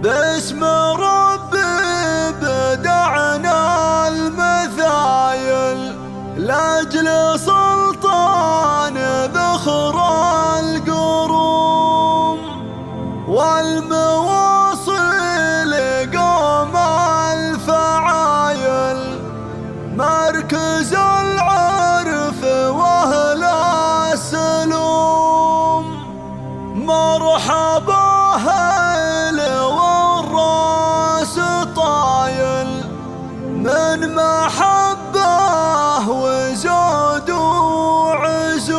باسم ربي بدعنا المثايل لأجل سلطان ذخر القروم والمواصل قوم الفعايل مركز العرف واهل السلوم. مرحبا اهل والراس طايل من محبه وزود وعزوم.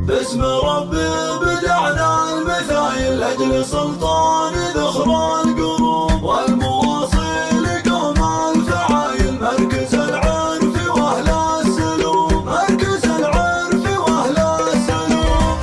باسم ربي بدعنا المثايل لاجل سلطان ذخر القروم والمواصل قوم الفعايل مركز العرف واهل السلوم. مركز العرف واهل السلوم.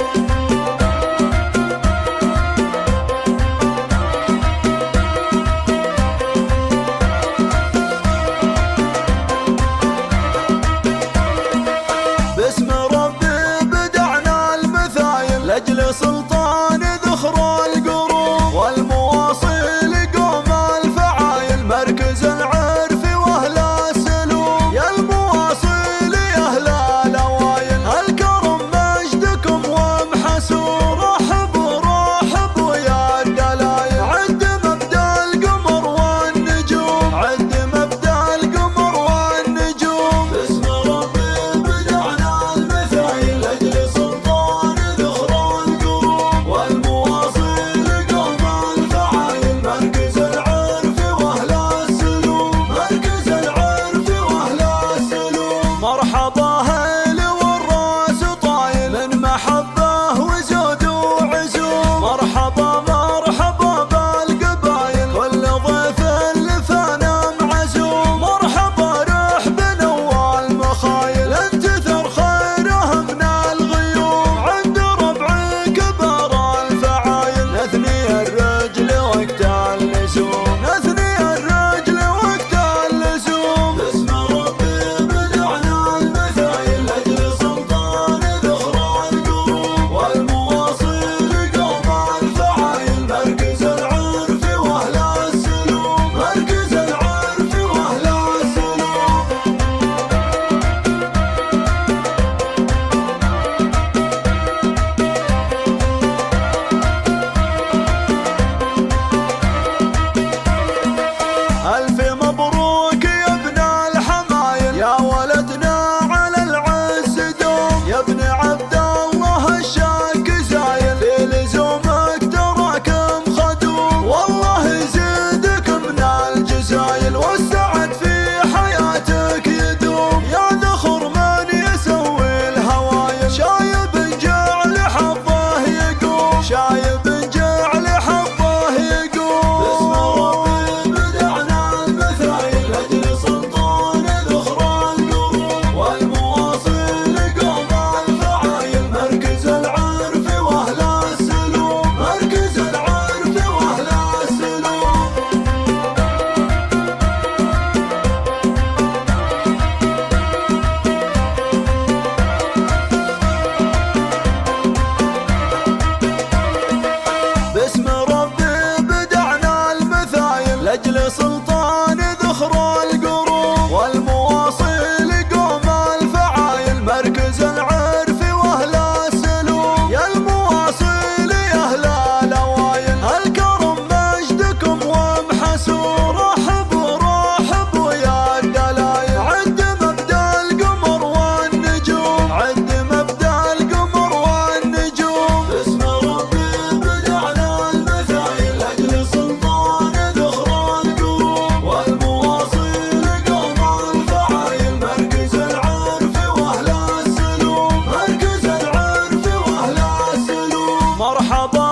باسم ربي بدعنا المثايل لاجل سلطان ذخر القروم والمواصل قوم الفعايل مركز العرف واهل السلوم. يا المواصل يا اهل الاوايل الكرم مجدكم ومحسور. رحبوا رحبوا يا الدلايل عد مبدا القمر والنجوم. عد مبدا القمر والنجوم. باسم ربي بدعنا المثايل لاجل سلطان ذخر القروم والمواصل قوم الفعايل مركز العرف واهل السلوم. مركز العرف واهل السلوم. مرحبا اهل والراس طايل من محبه وزود وعزوم. مرحبا مرحبا بالقبايل كل ضيف اللي فانا معزوم. مرحبا رحب نوال مخايل انتثر خيره من الغيوم. عند ربعي كبر الفعايل نثني الرجل وقت اللزوم. نثني الرجل وقت اللزوم. باسم ربي بدعنا المثايل لاجل سلطان ذخر القروم والمواصل قوم الفعايل مركز العرف واهل السلوم. مركز العرف واهل السلوم. ألف مبروك يا ابن الحمايل يا ولدنا على العز دوم. يا ابن عبد الله الشاك زايل في لزومك تراكم خدوم. والله يزيدك من الجزايل والسعد في حياتك يدوم. يا ذخر من يسوي الهوايل شايب جعل حظه يقوم. شايب جعل حظه يقوم. باسم ربي بدعنا المثايل لاجل سلطان ذخر القروم والمواصل قوم الفعايل مركز العرف واهل السلوم. مركز العرف واهل السلوم. باسم ربي بدعنا المثايل لاجل سلطان ذخر القروم والمواصل قوم الفعايل مركز العرف واهل السلوم. يا المواصل يا اهل الاوايل الكرم مجدكم ومحسور. رحبوا رحبوا يا الدلايل عد مبدا القمر والنجوم. عد مبدا القمر والنجوم. باسم ربي بدعنا المثايل لاجل سلطان ذخر القروم والمواصل قوم الفعايل مركز العرف واهل السلوم. مركز العرف واهل السلوم. مرحبا